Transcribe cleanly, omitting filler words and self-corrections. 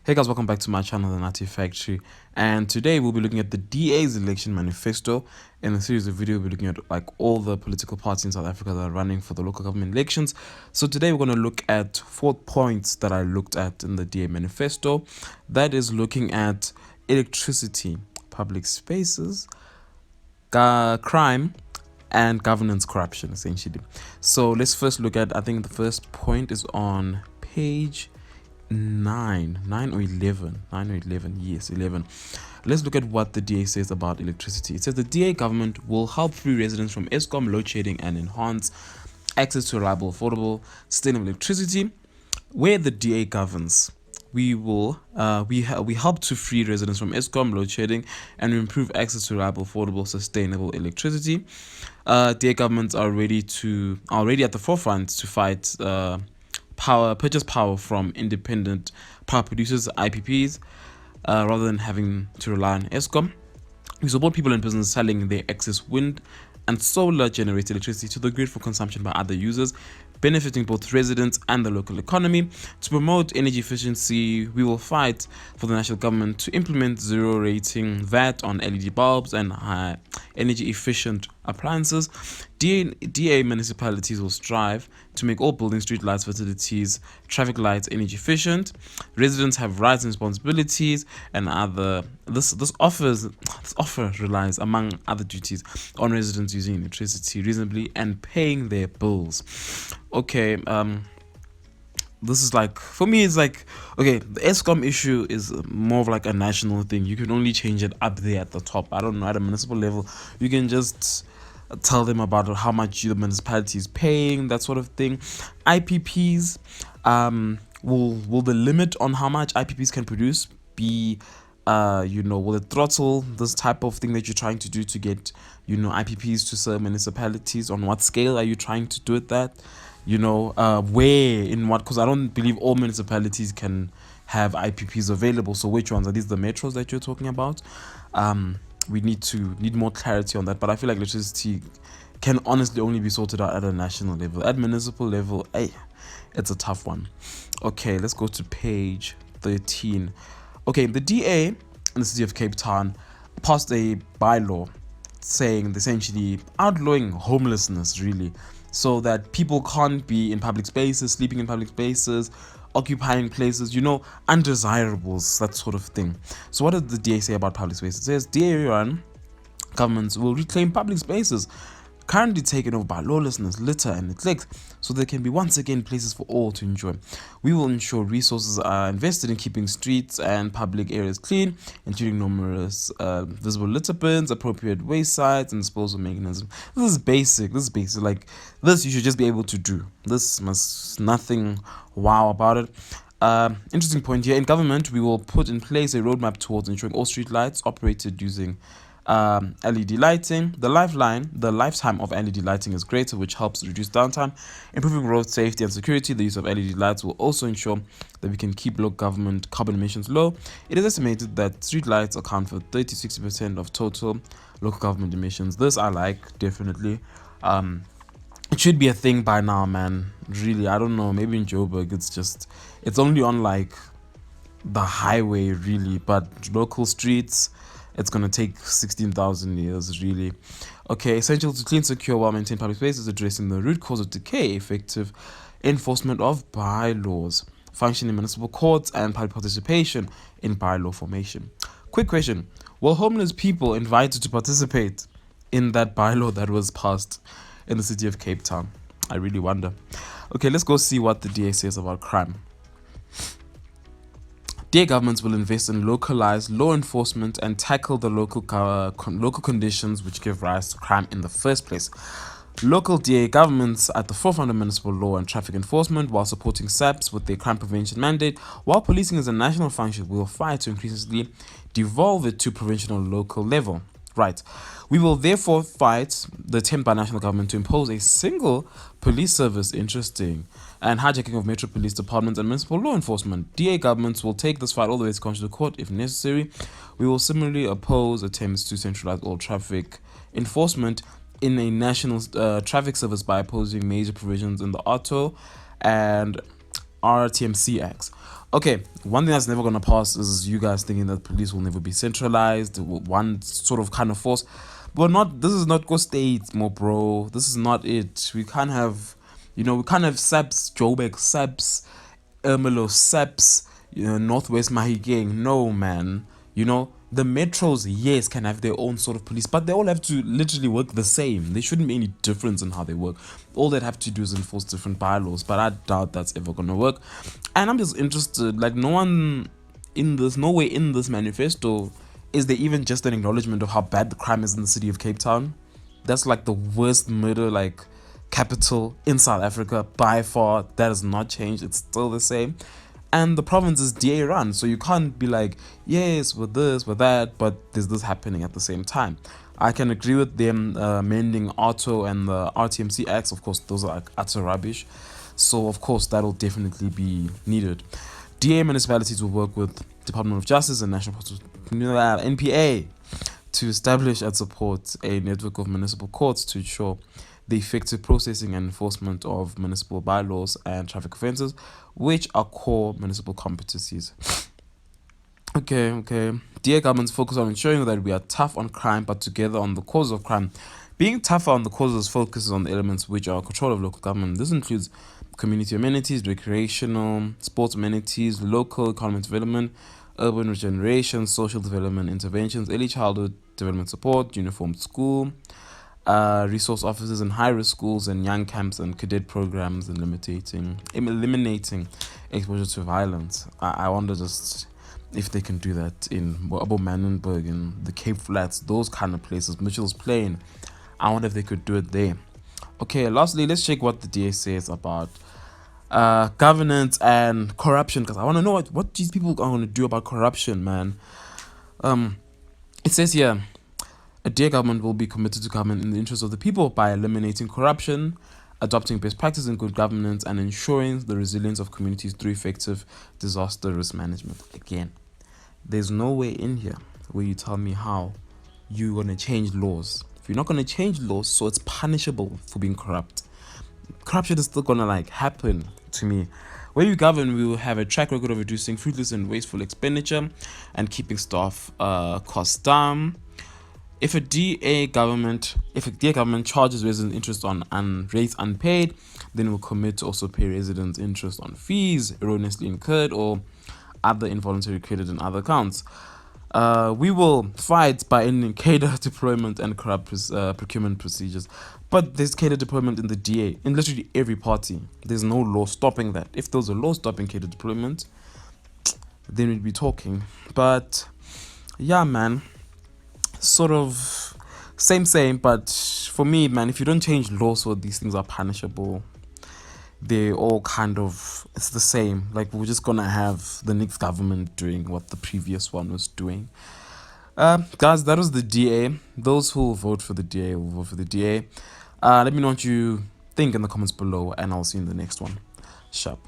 Hey guys, welcome back to my channel, The Nati Factory. And today we'll be looking at the DA's election manifesto. In a series of videos, we'll be looking at all the political parties in South Africa that are running for the local government elections. So today we're going to look at 4 points that I looked at in the DA manifesto. That is looking at electricity, public spaces, crime, and governance corruption, essentially. So let's first look at, I think the first point is on page 9 or 11. Yes, 11. Let's look at what the DA says about electricity. It says the DA government will help free residents from Eskom load shedding and enhance access to reliable, affordable, sustainable electricity. Where the DA governs, we help to free residents from Eskom load shedding and improve access to reliable, affordable, sustainable electricity. DA governments are already at the forefront to fight purchase power from independent power producers, IPPs, rather than having to rely on Eskom. We support people and businesses selling their excess wind and solar generated electricity to the grid for consumption by other users, benefiting both residents and the local economy. To promote energy efficiency, we will fight for the national government to implement zero rating VAT on LED bulbs and high energy efficient appliances. DA municipalities will strive to make all buildings, street lights, facilities, traffic lights energy efficient. Residents have rights and responsibilities, and this offer relies, among other duties, on residents using electricity reasonably and paying their bills. Okay, this is for me, it's okay, the Eskom issue is more of a national thing. You can only change it up there at the top. I don't know, at a municipal level, you can just tell them about how much the municipality is paying, that sort of thing. IPPs, will the limit on how much IPPs can produce be will it throttle this type of thing that you're trying to do to get IPPs to serve municipalities? On what scale are you trying to do it that? Where, in what? Because I don't believe all municipalities can have IPPs available. So which ones are these? The metros that you're talking about? We need more clarity on that. But I feel like electricity can honestly only be sorted out at a national level. At municipal level, it's a tough one. Okay, let's go to page 13. Okay, the DA in the city of Cape Town passed a bylaw saying, essentially outlawing homelessness, really, so that people can't be in public spaces, sleeping in public spaces, occupying places, undesirables, that sort of thing. So what does the DA say about public spaces? It says DA-run governments will reclaim public spaces currently taken over by lawlessness, litter, and neglect, so there can be once again places for all to enjoy. We will ensure resources are invested in keeping streets and public areas clean, including numerous visible litter bins, appropriate waste sites, and disposal mechanisms. This is basic. Like this, you should just be able to do. This must nothing wow about it. Interesting point here. In government, we will put in place a roadmap towards ensuring all street lights operated using LED lighting. The lifetime of LED lighting is greater, which helps reduce downtime, improving road safety and security. The use of LED lights will also ensure that we can keep local government carbon emissions low. It is estimated that street lights account for 30-60% of total local government emissions. This I like, definitely. It should be a thing by now, man. Really, I don't know. Maybe in Joburg, it's only on the highway, really, but local streets, it's going to take 16,000 years, really. Okay, essential to clean, secure, well-maintained public spaces, addressing the root cause of decay, effective enforcement of bylaws, functioning municipal courts, and public participation in bylaw formation. Quick question. Were homeless people invited to participate in that bylaw that was passed in the city of Cape Town? I really wonder. Okay, let's go see what the DA says about crime. DA governments will invest in localized law enforcement and tackle the local conditions which give rise to crime in the first place. Local DA governments at the forefront of municipal law and traffic enforcement, while supporting SAPs with their crime prevention mandate. While policing is a national function, we will fight to increasingly devolve it to provincial and local level. Right. We will therefore fight the attempt by national government to impose a single police service, interesting, and hijacking of metro police departments and municipal law enforcement. DA governments will take this fight all the way to constitutional court if necessary. We will similarly oppose attempts to centralize all traffic enforcement in a national traffic service by opposing major provisions in the auto and RTMC acts. Okay, one thing that's never gonna pass is you guys thinking that police will never be centralized, one sort of kind of force. But not, this is not go states, more bro. This is not it. We can't have, we can't have SAPS, Joburg, SAPS, Ermelo, SAPS, Northwest Mahikeng. No, man. The metros, yes, can have their own sort of police, but they all have to literally work the same. There shouldn't be any difference in how they work. All they'd have to do is enforce different bylaws, but I doubt that's ever gonna work. And I'm just interested, like, no way in this manifesto is there even just an acknowledgement of how bad the crime is in the city of Cape Town. That's like the worst murder, like, capital in South Africa by far. That has not changed. It's still the same. And the province is DA run, so you can't be like, yes, with this, with that, but there's this happening at the same time. I can agree with them amending ARTO and the RTMC acts. Of course, those are like utter rubbish. So, of course, that'll definitely be needed. DA municipalities will work with Department of Justice and National NPA to establish and support a network of municipal courts to ensure the effective processing and enforcement of municipal bylaws and traffic offences, which are core municipal competencies. Okay. DA governments focus on ensuring that we are tough on crime, but together on the causes of crime. Being tougher on the causes focuses on the elements which are control of local government. This includes community amenities, recreational, sports amenities, local economic development, urban regeneration, social development interventions, early childhood development support, uniformed school, resource officers in high-risk schools and young camps and cadet programs, and eliminating exposure to violence. I wonder just if they can do that in Abu Manenberg, in the Cape Flats, those kind of places, Mitchell's Plain. I wonder if they could do it there. Okay, lastly, let's check what the DA says about governance and corruption, because I want to know what these people are going to do about corruption, man. It says here, a DA government will be committed to government in the interest of the people by eliminating corruption, adopting best practice in good governance, and ensuring the resilience of communities through effective disaster risk management. Again, there's no way in here where you tell me how you're going to change laws. If you're not going to change laws, so it's punishable for being corrupt. Corruption is still going to happen to me. Where you govern, we will have a track record of reducing fruitless and wasteful expenditure and keeping staff costs down. If a DA government charges residents interest on rates unpaid, then will commit to also pay residents interest on fees erroneously incurred or other involuntary credit in other accounts. We will fight by ending cadre deployment and corrupt procurement procedures. But there's cadre deployment in the DA, in literally every party. There's no law stopping that. If there was a law stopping cadre deployment, then we'd be talking. But yeah, man, sort of same, but for me, man, if you don't change laws so these things are punishable, they all kind of, it's the same. Like, we're just gonna have the next government doing what the previous one was doing. Guys, that was the DA. Those who will vote for the DA will vote for the DA. Let me know what you think in the comments below, and I'll see you in the next one. Sharp.